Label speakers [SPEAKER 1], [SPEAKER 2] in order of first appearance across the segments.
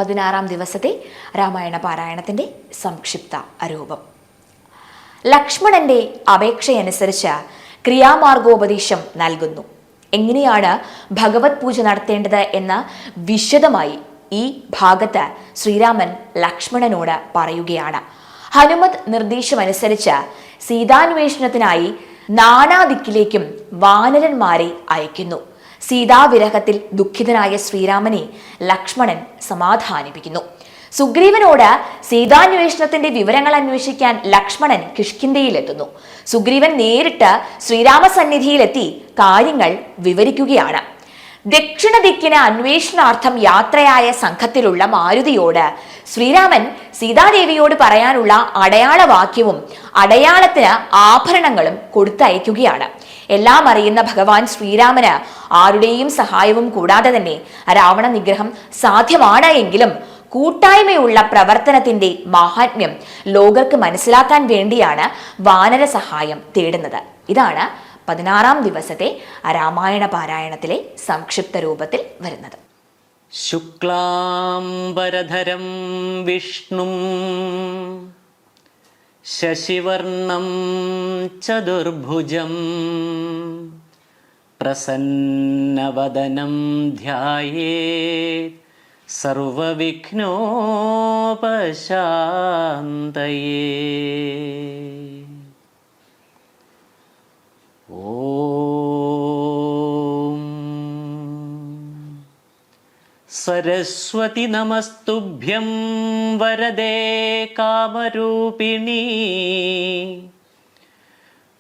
[SPEAKER 1] 16-ാം ദിവസത്തെ രാമായണ പാരായണത്തിന്റെ സംക്ഷിപ്ത രൂപം. ലക്ഷ്മണന്റെ അപേക്ഷയനുസരിച്ച് ക്രിയാമാർഗോപദേശം നൽകുന്നു. എങ്ങനെയാണ് ഭഗവത് പൂജ നടത്തേണ്ടത് എന്ന് വിശദമായി ഈ ഭാഗത്ത് ശ്രീരാമൻ ലക്ഷ്മണനോട് പറയുകയാണ്. ഹനുമത് നിർദ്ദേശമനുസരിച്ച് സീതാന്വേഷണത്തിനായി നാനാദിക്കിലേക്കും വാനരന്മാരെ അയക്കുന്നു. സീതാവിരഹത്തിൽ ദുഃഖിതനായ ശ്രീരാമനെ ലക്ഷ്മണൻ സമാധാനിപ്പിക്കുന്നു. സുഗ്രീവനോട് സീതാന്വേഷണത്തിന്റെ വിവരങ്ങൾ അന്വേഷിക്കാൻ ലക്ഷ്മണൻ കിഷ്കിന്ധയിലെത്തുന്നു. സുഗ്രീവൻ നേരിട്ട് ശ്രീരാമസന്നിധിയിലെത്തി കാര്യങ്ങൾ വിവരിക്കുകയാണ്. ദക്ഷിണ ദിക്കിന് അന്വേഷണാർത്ഥം യാത്രയായ സംഘത്തിലുള്ള മാരുതിയോട് ശ്രീരാമൻ സീതാദേവിയോട് പറയാനുള്ള അടയാളവാക്യവും അടയാളത്തിന് ആഭരണങ്ങളും കൊടുത്തയക്കുകയാണ്. എല്ലാം അറിയുന്ന ഭഗവാൻ ശ്രീരാമന് ആരുടെയും സഹായവും കൂടാതെ തന്നെ രാവണ നിഗ്രഹം സാധ്യമാണ് എങ്കിലും കൂട്ടായ്മയുള്ള പ്രവർത്തനത്തിന്റെ മാഹാത്മ്യം ലോകർക്ക് മനസ്സിലാക്കാൻ വേണ്ടിയാണ് വാനര സഹായം തേടുന്നത്. ഇതാണ് 16-ാം ദിവസത്തെ രാമായണ പാരായണത്തിലെ സംക്ഷിപ്ത രൂപത്തിൽ വരുന്നത്.
[SPEAKER 2] ശുക്ലാംബരധരം വിഷ്ണും ശശിവർണം ചതുർഭുജം പ്രസന്നവദനം ധ്യായേത് സർവവിഘ്നോപശാന്തയേ. ഓം സരസ്വതി നമസ്തുഭ്യം വരദേ കാമരൂപിണീ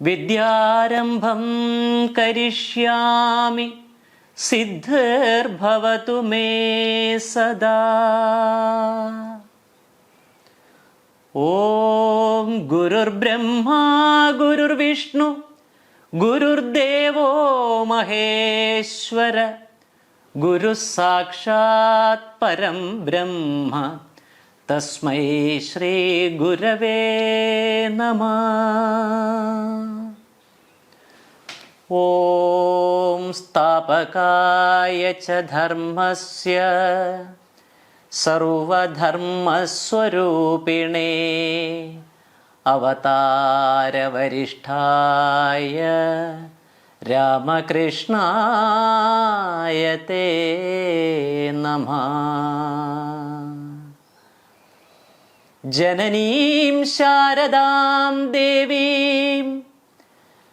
[SPEAKER 2] വിദ്യാരംഭം കരിഷ്യാമി സിദ്ധിർഭവതു മേ സദാ. ഓം ഗുരുർബ്രഹ്മാ ഗുരുർവിഷ്ണു ഗുരുർദേവോ മഹേശ്വര ഗുരു സാക്ഷാത് പരം ബ്രഹ്മ തസ്മൈ ശ്രീ ഗുരവേ നമഃ. ഓം സ്ഥാപകായ ച ധർമ്മസ്യ സർവധർമ്മസ്വരൂപിണേ അവതാരവരിഷ്ഠായ രാമകൃഷ്ണായ തേ നമഃ. ജനനീം ശാരദാം ദേവീം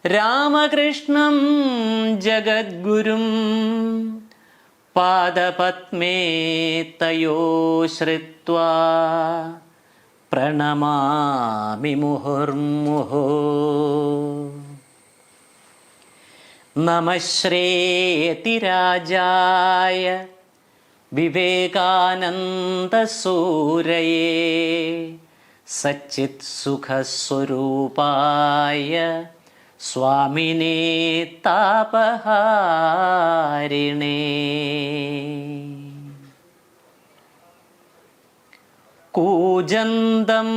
[SPEAKER 2] രാമകൃഷ്ണം ജഗദ്ഗുരും പാദപത്മേ തയോ ശ്രിത്വാ പ്രണമാമി മുഹുർമുഹു. നമഃ ശ്രീയതിരാജായ വിവേകാനന്ദസൂരയേ സച്ചിത് സുഖസ്വരൂപായ സ്വാമിനേ താപഹാരിണേ. കൂജന്തം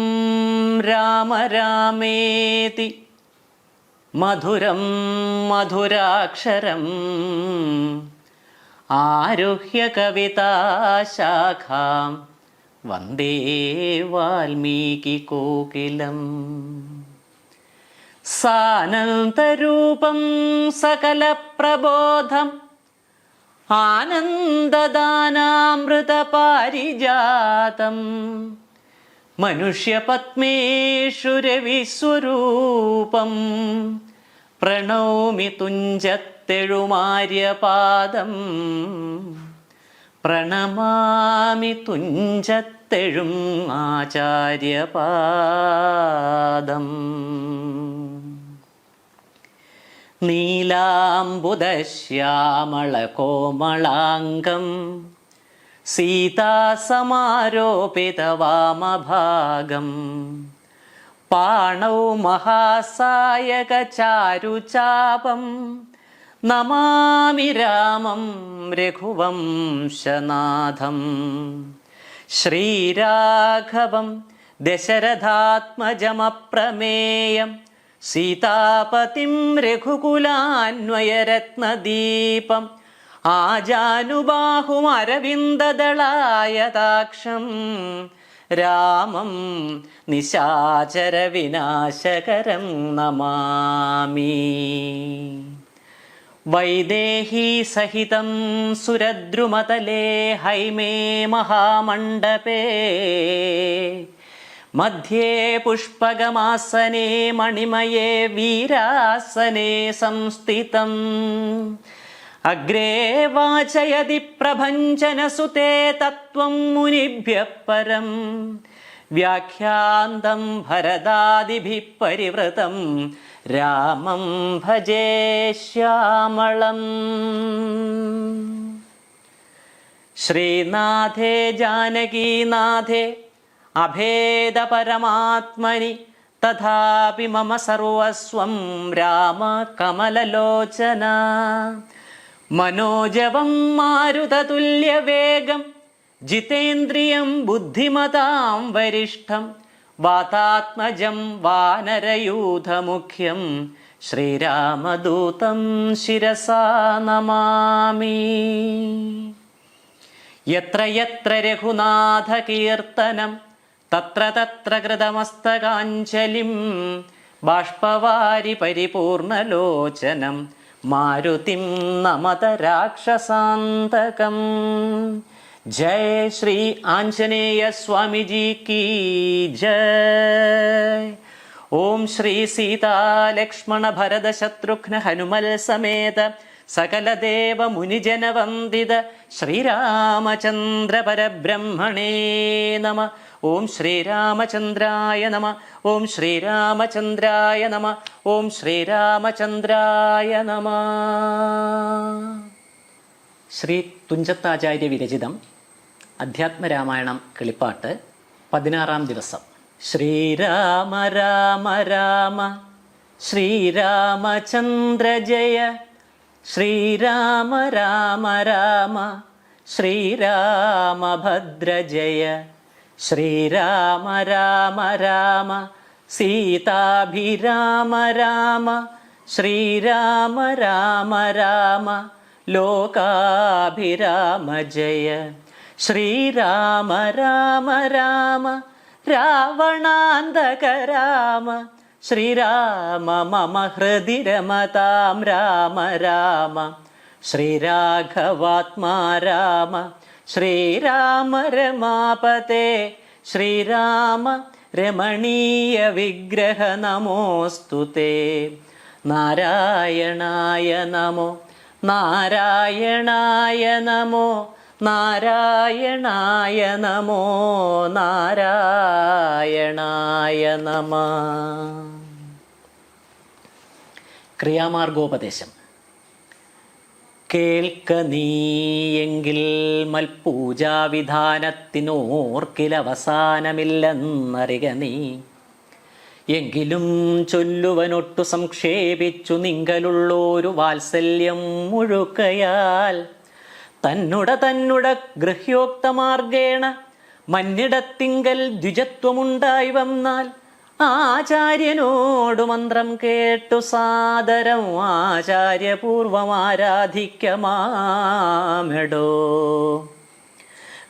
[SPEAKER 2] രാമ രാമേതി മധുരം മധുരാക്ഷരം ആരുഹ്യ കവിതാശാഖാം വന്ദേ വാൽമീകികോകിലം. സാനന്ദരൂപം സകലപ്രബോധം ആനന്ദദാനാമൃതപാരിജാതം മനുഷ്യപത്മേഷു രവിസ്വരൂപം പ്രണൗമി തുഞ്ചത്തെഴുമാര്യപാദം. പ്രണമാമി തുഞ്ചത്തെഴും ആചാര്യപാദം. നീലാംബുദശ്യാമളകോമളാംഗം സീതാസമാരോപിതവാമഭാഗം പാണൗ മഹാസായകചാരുചാപം നമാമി രാമം രഘുവംശനാഥം. ശ്രീരാഘവം ദശരഥാത്മജമപ്രമേയം സീതാപതിം രഘുകുലാന്വയരത്നദീപം ആജാനുബാഹും അരവിന്ദദളായതാക്ഷം രാമം നിശാചര വിനാശകരം നമാമി. വൈദേഹി സഹിതം സുരദ്രുമതലേ ഹൈമേ മഹാമണ്ഡപേ മധ്യേ പുഷ്പകമാസനേ മണിമയേ വീരാസനേ സംസ്ഥിതം അഗ്രേ വാചയതി പ്രഭഞ്ജനസുതേ തത്വം മുനിഭ്യഃ പരം വ്യാഖ്യാന്തം ഭരതാദിഭിഃ പരിവൃതം രാമം ഭജേ ശ്യാമളം. ശ്രീനാഥേ ജാനകീനാഥേ അഭേദ പരമാത്മനി തഥാപി മമ സർവസ്വം രാമ കമലലോചന. മനോജവം മാരുതതുല്യവേഗം ജിതേന്ദ്രിയം ബുദ്ധിമതാം വരിഷ്ഠം വാതാത്മജം വാനരയൂഥമുഖ്യം ശ്രീരാമദൂതം ശിരസാ നമാമി. യത്ര യത്ര രഘുനാഥ കീർത്തനം തത്ര തത്ര കൃതമസ്തകാഞ്ജലിം ബാഷ്പവാരി പരിപൂർണലോചനം മാരുതിം നമത രാക്ഷസാന്തകം. ജയ ശ്രീ ആഞ്ജനേയ സ്വാമിജി കി ജയ. ഓം ശ്രീ സീതാ ലക്ഷ്മണ ഭരത ശത്രുഘ്ന ഹനുമൽ സമേത സകലദേവ മുനിജനവന്ദിത ശ്രീരാമചന്ദ്ര പരബ്രഹ്മണേ നമ. ഓം ശ്രീരാമചന്ദ്രായ നമ. ഓം ശ്രീരാമചന്ദ്രായ നമ. ഓം ശ്രീരാമചന്ദ്രായ നമ. ശ്രീ തുഞ്ചത്താചാര്യ വിരചിതം അധ്യാത്മരാമായണം കിളിപ്പാട്ട് 16-ാം ദിവസം. ശ്രീരാമ രാമ രാമ ശ്രീരാമചന്ദ്ര ജയ. ശ്രീരാമ രാമ രാമ ശ്രീരാമഭദ്ര ജയ. ശ്രീരാമ രാമ രാമ സീതാഭിരാമ രാമ. ശ്രീരാമ രാമ രാമ ലോകാഭിരാമ ജയ. ശ്രീരാമ രാമ രാമ രാവണാന്തക രാമ. ശ്രീരാമ മമ ഹൃദി രമതാം രാമ രാമ. ശ്രീരാഘവാത്മാ രാമ. ശ്രീരാമ രമാപതേ. ശ്രീരാമ രമണീയ വിഗ്രഹ നമോസ്തുതേ. നാരായണായ നമോ നാരായണായ നമോ നാരായണായ നമോ നാരായണായ നമ. ക്രിയാമാർഗോപദേശം. കേൾക്ക നീയെങ്കിൽ മൽപൂജാവിധാനത്തിനോർക്കിലവസാനമില്ലെന്നറിക നീ. എങ്കിലും ചൊല്ലുവനൊട്ടു സംക്ഷേപിച്ചു നിങ്കലുള്ളൊരു വാത്സല്യം മുഴുക്കയാൽ തന്നുട ഗൃഹ്യോക്തമാർഗേണ മന്നിടത്തിങ്കൽ ദ്വിജത്വമുണ്ടായി വന്നാൽ ആചാര്യനോടു മന്ത്രം കേട്ടു സാദരം ആചാര്യപൂർവം ആരാധിക്കമാമെടോ.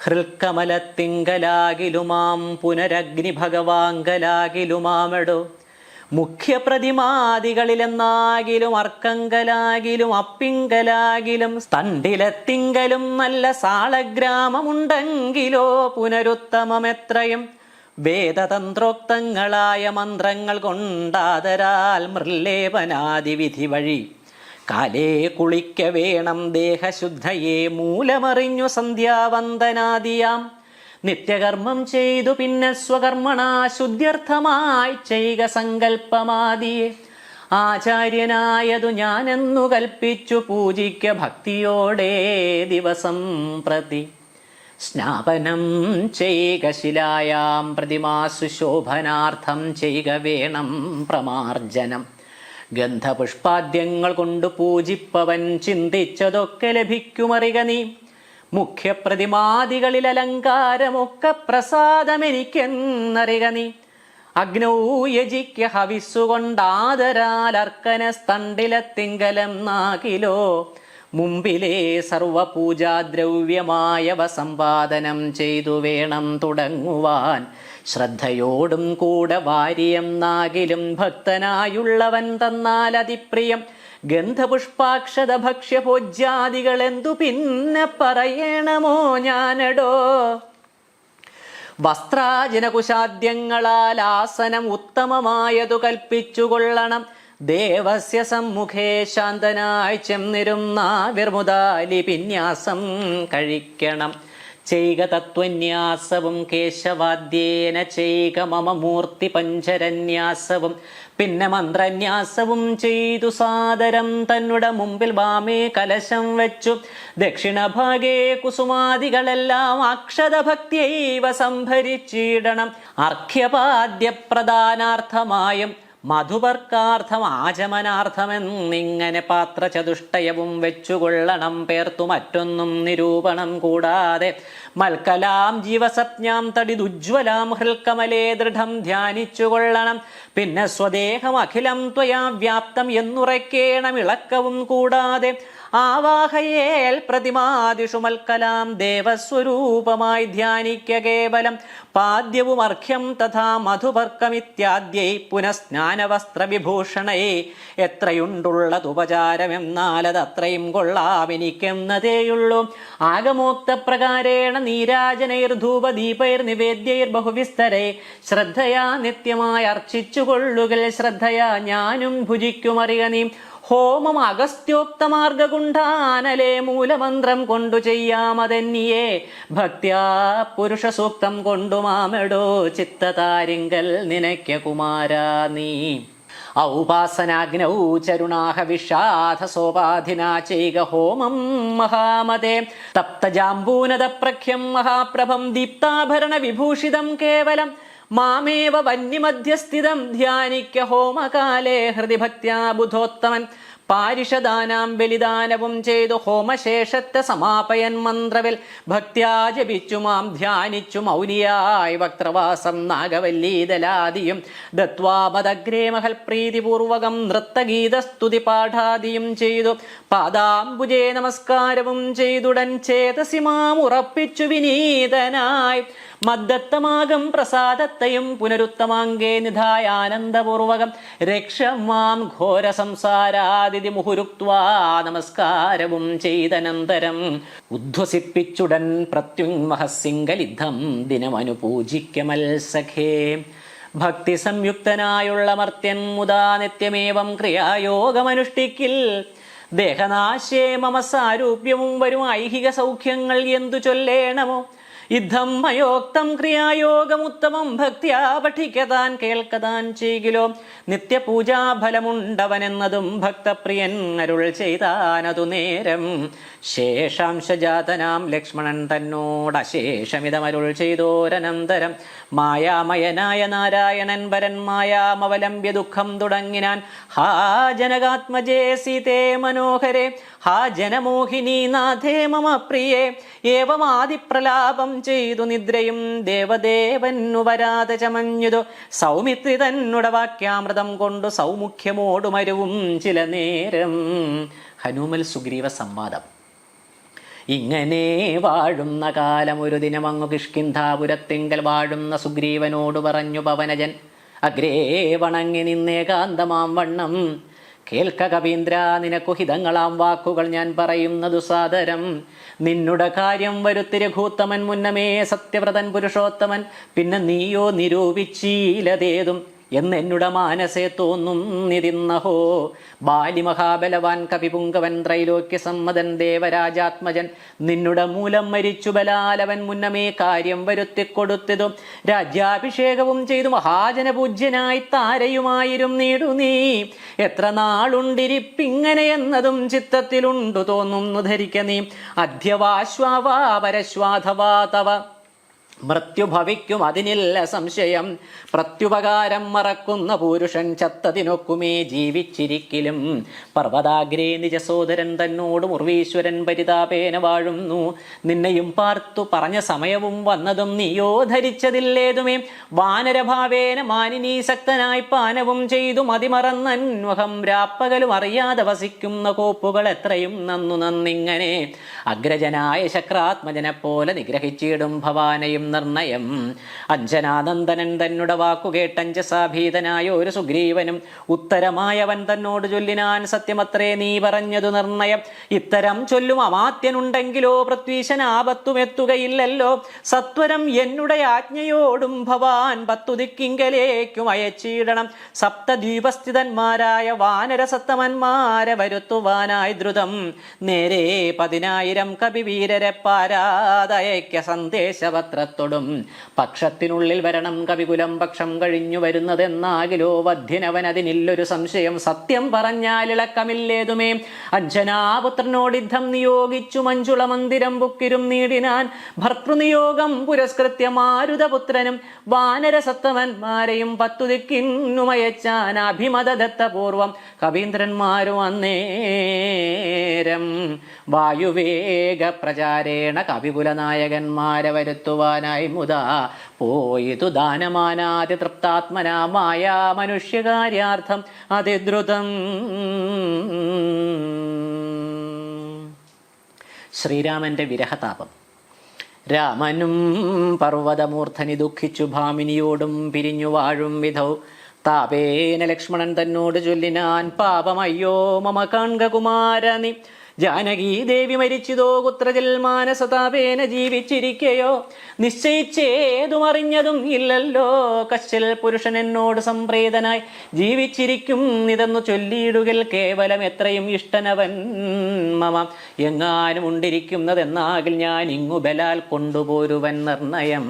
[SPEAKER 2] ഹൃൽക്കമലത്തിങ്കലാകിലുമാം പുനരഗ്നി ഭഗവാങ്കലാകിലുമാമെടോ. മുഖ്യപ്രതിമാദികളിലെന്നാകിലും അർക്കങ്കലാകിലും അപ്പിങ്കലാകിലും സ്തണ്ടിലത്തിങ്കലും നല്ല സാളഗ്രാമമുണ്ടെങ്കിലോ പുനരുത്തമമെത്രയും വേദതന്ത്രോക്തങ്ങളായ മന്ത്രങ്ങൾ കൊണ്ടാദരാൽ മൃല്ലേപനാദിവിധി വഴി കാലേ കുളിക്ക വേണം ദേഹശുദ്ധയെ മൂലമറിഞ്ഞു സന്ധ്യാവന്ദനാദിയാം നിത്യകർമ്മം ചെയ്തു പിന്നെ സ്വകർമ്മണാ ശുദ്ധ്യർത്ഥമായി ചെയ്യുക സങ്കല്പമാദിയെ. ആചാര്യനായതു ഞാനെന്നു കൽപ്പിച്ചു പൂജിക്ക ഭക്തിയോടെ ദിവസം പ്രതി. സ്നാപനം ചെയ്യുക ശിലായാം പ്രതിമാസു ശോഭനാർത്ഥം ചെയ്യുക വേണം പ്രമാർജനം. ഗന്ധപുഷ്പാദ്യങ്ങൾ കൊണ്ട് പൂജിപ്പവൻ ചിന്തിച്ചതൊക്കെ ലഭിക്കുമറിക നീ. മുഖ്യപ്രതിമാദികളിൽ അലങ്കാരമൊക്കെ പ്രസാദമെനിക്കെന്നറിക നീ. അഗ്നൗ യജിക്ക ഹവിസ്സുകൊണ്ടാദരാൽ അർക്കന സ്തണ്ടിലത്തിങ്കലം നാകിലോ മുമ്പിലെ സർവപൂജാദ്രവ്യമായവ സമ്പാദനം ചെയ്തു വേണം തുടങ്ങുവാൻ. ശ്രദ്ധയോടും കൂടെ വാര്യം നാകിലും ഭക്തനായുള്ളവൻ തന്നാൽ അതിപ്രിയം. ഗന്ധപുഷ്പാക്ഷത ഭക്ഷ്യഭോജ്യാദികൾ എന്തു പിന്നെ പറയണമോ ഞാനടോ. വസ്ത്രാജനകുശാദ്യങ്ങളാൽ ആസനം ഉത്തമമായതു കൽപ്പിച്ചുകൊള്ളണം. ദേവസ്യ സമ്മുഖേ ശാന്തനായി ചെന്നിരുന്നാവിർമുദാലി പിന്യാസം കഴിക്കണം. ചെയ്ക തത്വന്യാസവും കേശവാദ്യേന ചെയ്ക മമ മൂർത്തി പഞ്ചരന്യാസവും. പിന്നെ മന്ത്രന്യാസവും ചെയ്തു സാദരം തന്നുടെ മുമ്പിൽ വാമേ കലശം വെച്ചു. ദക്ഷിണഭാഗേ കുസുമാദികളെല്ലാം അക്ഷതഭക്തിയൈവ സംഭരിച്ചിടണം. അർഘ്യപാദ്യപ്രദാനാർത്ഥമായും മധുവർക്കാർത്ഥം ആചമനാർത്ഥമെന്നിങ്ങനെ പാത്രചതുഷ്ടയവും വെച്ചുകൊള്ളണം. പേർത്തു മറ്റൊന്നും നിരൂപണം കൂടാതെ മൽക്കലാം ജീവസപ്ഞാം തടിദുജ്വലാം ഹൃൽക്കമലേ ദൃഢം ധ്യാനിച്ചുകൊള്ളണം. പിന്നെ സ്വദേഹം അഖിലം ത്വയാ വ്യാപ്തം എന്നുറയ്ക്കേണം ഇളക്കവും കൂടാതെ. ആവാഹയേൽ പ്രതിമാദിഷു മൽക്കലാം ദേവസ്വരൂപമായി ധ്യാനിക്ക കേവലം. പാദ്യവും അർഘ്യം തഥാ മധുപർക്കമിത്യാദ്യൈ പുനഃസ്നാനവസ്ത്രവിഭൂഷണേ. എത്രയുണ്ടുള്ളതുപചാരമെന്നാൽ അതത്രയും കൊള്ളാമെനിക്കെന്നതേയുള്ളൂ. ആഗമോക്തപ്രകാരേണ നീരാജനൈർധൂപദീപൈർനിവേദ്യൈർബഹുവിസ്തരേ ശ്രദ്ധയാ നിത്യമായി അർച്ചിച്ചുകൊള്ളുകൽ. ശ്രദ്ധയാ ഞാനും ഭുജിക്കുമറിയ നീ. ഹോമം അഗസ്ത്യോക്തമാർഗകുണ്ഠാനലേ മൂലമന്ത്രം കൊണ്ടു ചെയ്യാമതെന്നിയേ. ഭക്ത്യാ പുരുഷ സൂക്തം കൊണ്ടു മാമെടോ ചിത്തതാരിങ്കൽ നിനയ്ക്ക കുമാരാ നീ. ഔപാസനാഗ്നൗ ചരുണാഹ വിഷാധ സോപാധിനാ ചെയ്ക ഹോമം മഹാമതേ. തപ്തജാംബൂനദ പ്രഖ്യം മഹാപ്രഭം ദീപ്താഭരണ വിഭൂഷിതം കേവലം. മാമേവ വന്യമധ്യസ്ഥിതം ധ്യാനിക്ക ഹോമകാലേ ഹൃദി ഭക്ത്യാ ബുധോത്തമൻ. പാരിഷദാനാം ബലിദാനവും ചെയ്തു ഹോമശേഷത്തെ സമാപയൻ മന്ത്രവിൽ. ഭക്ത്യാ ജപിച്ചു മാം ധ്യാനിച്ചു മൗനിയായി വക്രവാസം നാഗവല്ലീദലാദിയും ദത്വാ മദഗ്രേ മഹൽ പ്രീതിപൂർവകം നൃത്തഗീതസ്തുതി പാഠാദിയും ചെയ്തു. പാദാംബുജേ നമസ്കാരവും ചെയ്തുടൻ ചേതസി മാം ഉറപ്പിച്ചു വിനീതനായി. മദ്ദത്തമാകം പ്രസാദത്തെയും പുനരുത്തമാങ്കേ നിധായ ആനന്ദപൂർവകം. രക്ഷമാം ഘോര സംസാരാദിതി മുഹുരുക്വാ നമസ്കാരവും ചെയ്തനന്തരം ഉദ്ധ്വസിപ്പിച്ചുടൻ പ്രത്യുന്മഹസിംഗലിദ്ധം ദിനമനുപൂജിക്കമൽ സഖേ. ഭക്തി സംയുക്തനായുള്ള മർത്യൻ മുതാ നിത്യമേവം ക്രിയായോഗമനുഷ്ഠിക്കിൽ. ദേഹനാശേ മമ സാരൂപ്യവും വരും ഐഹിക സൗഖ്യങ്ങൾ എന്തു ചൊല്ലേണമോ. യുദ്ധം മയോക്തം ക്രിയായോഗമുത്തമം ഭക്തിയാ പഠിക്കതാൻ കേൾക്കതാൻ ചെയ്കിലോ. നിത്യപൂജാഫലമുണ്ടവനെന്നതും ഭക്തപ്രിയൻ അരുൾ ചെയ്താനതു നേരം. ശേഷാംശജാതനാം ലക്ഷ്മണൻ തന്നോടശേഷമിതമരുൾ ചെയ്തോരനന്തരം. മായാമയനായ നാരായണൻ വരൻ മായാമവലംബ്യ ദുഃഖം തുടങ്ങിനാൻ. ഹാ ജനകാത്മജേ സീതേ മനോഹരേ. ഹാ ജനമോഹിനി നാഥേ മമ പ്രിയേ. ഏവമാദിപ്രലാപം ചെയ്തു നിദ്രയും ദേവദേവന്നു വരാതെ ചമഞ്ഞുതു. സൗമിത്രി തന്നുട വാക്യാമൃതം കൊണ്ടു സൗമുഖ്യമോടുമരുവും ചില നേരം. ഹനുമൽ സുഗ്രീവ സംവാദം. ഇങ്ങനെ വാഴുന്ന കാലം ഒരു ദിനമങ്ങു കിഷ്കിന്ധാപുരത്തിങ്കൽ വാഴുന്ന സുഗ്രീവനോട് പറഞ്ഞു പവനജൻ. അഗ്രേ വണങ്ങി നിന്നേകാന്തമാം വണ്ണം. കേൾക്ക കവീന്ദ്ര, നിനക്കു ഹിതങ്ങളാം വാക്കുകൾ ഞാൻ പറയുന്നതു സാദരം. നിന്നുടെ കാര്യം വരുത്തി രഘൂത്തമൻ മുന്നമേ സത്യവ്രതൻ പുരുഷോത്തമൻ. പിന്നെ നീയോ നിരൂപിച്ചീലതേതും എന്നെന്നുടെ മാനസേ തോന്നും നിതിന്നഹോ. ബാലിമഹാബലവാൻ കവിപുങ്കവൻ ത്രൈലോക്യ സമ്മതൻ ദേവരാജാത്മജൻ. നിന്നുടെ മൂലം മരിച്ചു ബലാലവൻ മുന്നമേ കാര്യം വരുത്തിക്കൊടുത്തതും. രാജ്യാഭിഷേകവും ചെയ്തു മഹാജനപൂജ്യനായി താരയുമായിരും നീടു നീ. എത്ര നാളുണ്ടിരിപ്പിങ്ങനെ എന്നതും ചിത്തത്തിലുണ്ടു തോന്നുന്നു ധരിക്ക നീ. അധ്യവാശ്വാവാ പരശ്വാധവാ തവ മൃത്യു ഭവിക്കും അതിനില്ല സംശയം. പ്രത്യുപകാരം മറക്കുന്ന പുരുഷൻ ചത്തതിനൊക്കുമേ ജീവിച്ചിരിക്കലും. പർവ്വതാഗ്രേ നിജസോദരൻ തന്നോട് മുർവീശ്വരൻ പരിതാപേന വാഴുന്നു. നിന്നെയും പാർത്തു പറഞ്ഞ സമയവും വന്നതും നീയോ ധരിച്ചതില്ലേതുമേ. വാനരഭാവേന മാനിനീസക്തനായി പാനവും ചെയ്തു മതിമറന്നന്വഹം രാപ്പകലും അറിയാതെ വസിക്കുന്ന കോപ്പുകൾ എത്രയും നന്നിങ്ങനെ. അഗ്രജനായ ശക്രാത്മജനെ പോലെ നിഗ്രഹിച്ചിടും ഭവാനയും നിർണയം. അഞ്ജനാനന്ദനൻ തന്നുടെ വാക്കുകേട്ടഞ്ചസാഭീതനായ ഒരു സുഗ്രീവനും ഉത്തരമായവൻ തന്നോട് ചൊല്ലിനാൻ, സത്യമത്രേ നീ പറഞ്ഞതു നിർണയം. ഇത്തരം ചൊല്ലും അമാത്യനുണ്ടെങ്കിലോ പൃഥ്വീശനാപത്തുമെത്തുകയില്ലല്ലോ. സത്വരം എന്നുടെ ആജ്ഞയോടും ഭവാൻ 10 ദിക്കിങ്കലേക്കും അയച്ചിടണം. സപ്തദ്വീപസ്ഥിതന്മാരായ വാനരസത്തമന്മാരെ വരുത്തുവാനായി ദ്രുതം. നേരെ 10,000 കവിവീരരെ പാരാതയക്ക സന്ദേശപത്രത്തോടും. പക്ഷത്തിനുള്ളിൽ വരണം കവികുലം പക്ഷം കഴിഞ്ഞു വരുന്നതെന്നാകിലോ വധ്യനവൻ അതിനില്ലൊരു സംശയം. സത്യം പറഞ്ഞാൽ ഇളക്കമില്ലേതുമേ. അഞ്ജനാപുത്രനോട് യുദ്ധം നിയോഗിച്ചു മഞ്ജുള മന്ദിരം ബുക്കിരും നീടിനാൻ. ഭർത്തൃനിയോഗം പുരസ്കൃത്യ മാരുതപുത്രനും വാനരസത്തമന്മാരെയും 10 ദിക്കിന്നുമയച്ചാൻ. അഭിമതദത്തപൂർവം കവീന്ദ്രന്മാരും അന്നേരം വായുവേഗ പ്രചാരേണ കവികുലനായകന്മാരെ വരുത്തുവാനായി മുതാ പോയിതു ദാനമാനാതി തൃപ്താത്മനാമായ മനുഷ്യകാര്യാർത്ഥം അതിദ്രുതം. ശ്രീരാമന്റെ വിരഹതാപം. രാമനും പർവ്വതമൂർധനി ദുഃഖിച്ചു ഭാമിനിയോടും പിരിഞ്ഞു വാഴും വിധൗ. താപേന ലക്ഷ്മണൻ തന്നോട് ചൊല്ലിനാൻ, പാപമയ്യോ മമ കാൺക കുമാരനി. ജാനകീ ദേവി മരിച്ചിതോ കുത്രജിൽ മാനസതാപേന ജീവിച്ചിരിക്കയോ. നിശ്ചയിച്ചേതും അറിഞ്ഞതും ഇല്ലല്ലോ കശ്ചിൽ പുരുഷൻ എന്നോട് സംപ്രീതനായി ജീവിച്ചിരിക്കും ഇതെന്നു ചൊല്ലിയിടുകിൽ കേവലം എത്രയും ഇഷ്ടനവൻ മമ. എങ്ങാനും ഉണ്ടിരിക്കുന്നതെന്നാകിൽ ഞാൻ ഇങ്ങു ബലാൽ കൊണ്ടുപോരുവൻ നിർണയം.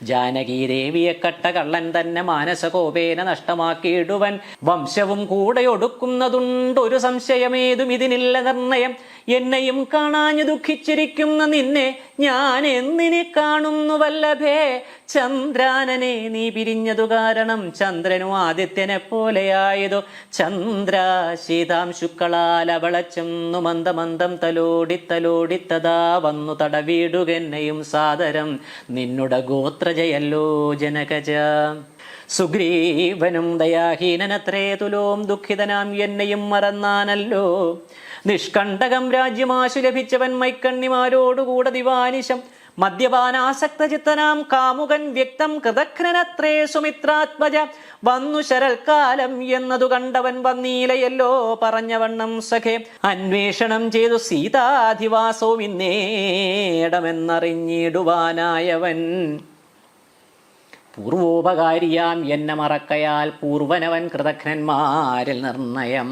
[SPEAKER 2] ജാനകീ ദേവിയെ കട്ട കള്ളൻ തന്നെ മാനസകോപേന നഷ്ടമാക്കിയിടുവൻ. വംശവും കൂടെ ഒടുക്കുന്നതുണ്ടൊരു സംശയമേതും ഇതിനില്ല നിർണയം. എന്നെയും കാണാഞ്ഞു ദുഃഖിച്ചിരിക്കുന്ന നിന്നെ ഞാൻ എന്നിനെ കാണുന്നു വല്ലഭേ. ചന്ദ്രാനനെ നീ പിരിഞ്ഞതു കാരണം ചന്ദ്രനു ആദിത്യനെ പോലെയായതോ. ചന്ദ്ര ശീതാംശുക്കളാൽ അവളച്ചെന്നു മന്ദമന്ദം തലോടിത്തതാ വന്നു തടവീടുകെന്നെയും സാദരം. നിന്നുടെ ഗോത്രജയല്ലോ ജനകജ. സുഗ്രീവനും ദയാഹീനനത്രേ തുലോം ദുഃഖിതനാം എന്നെയും മറന്നാനല്ലോ. നിഷ്കണ്ടകം രാജ്യമാശു ലഭിച്ചവൻ മൈക്കണ്ണിമാരോടുകൂടെ ദിവാനിശം. മദ്യപാനാസക്ത ചിത്തനാം കാമുകൻ വ്യക്തം കൃതഘ്നനത്രേ സുമിത്രാത്മജ. വന്നു ശരൽക്കാലം എന്നതു കണ്ടവൻ വന്നീലയല്ലോ പറഞ്ഞവണ്ണം സഖേ. അന്വേഷണം ചെയ്തു സീതാധിവാസവും ഇന്നേടമെന്നറിഞ്ഞിടുവാനായവൻ. പൂർവോപകാരിയാം എന്നെ മറക്കയാൽ പൂർവനവൻ കൃതഘ്നന്മാരിൽ നിർണയം.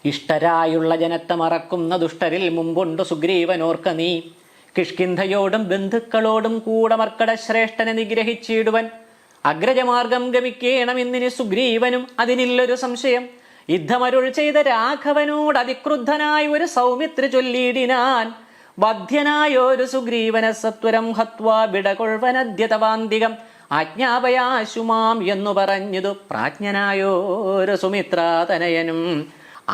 [SPEAKER 2] ഇഷ്ടരായുള്ള ജനത്തെ മറക്കുന്ന ദുഷ്ടരിൽ മുമ്പുണ്ട് സുഗ്രീവനോർക്ക നീ. കിഷ്കിന്ധയോടും ബന്ധുക്കളോടും കൂടെ മർക്കട ശ്രേഷ്ഠനെ നിഗ്രഹിച്ചിടുവൻ. അഗ്രജമാർഗം ഗമിക്കേണമെന്നിനി സുഗ്രീവനും അതിനില്ലൊരു സംശയം. യുദ്ധമരുൾ ചെയ്ത രാഘവനോട് അതിക്രുദ്ധനായി ഒരു സൗമിത്രി ചൊല്ലിയിടിനാൻ. വധ്യനായൊരു സുഗ്രീവന സത്വരം ഹത്വാ വിടകൊൾവനദ്യതവാന്തികം. ആജ്ഞാപയാശുമാം എന്നു പറഞ്ഞതു പ്രാജ്ഞനായോരു സുമിത്രാതനയനും.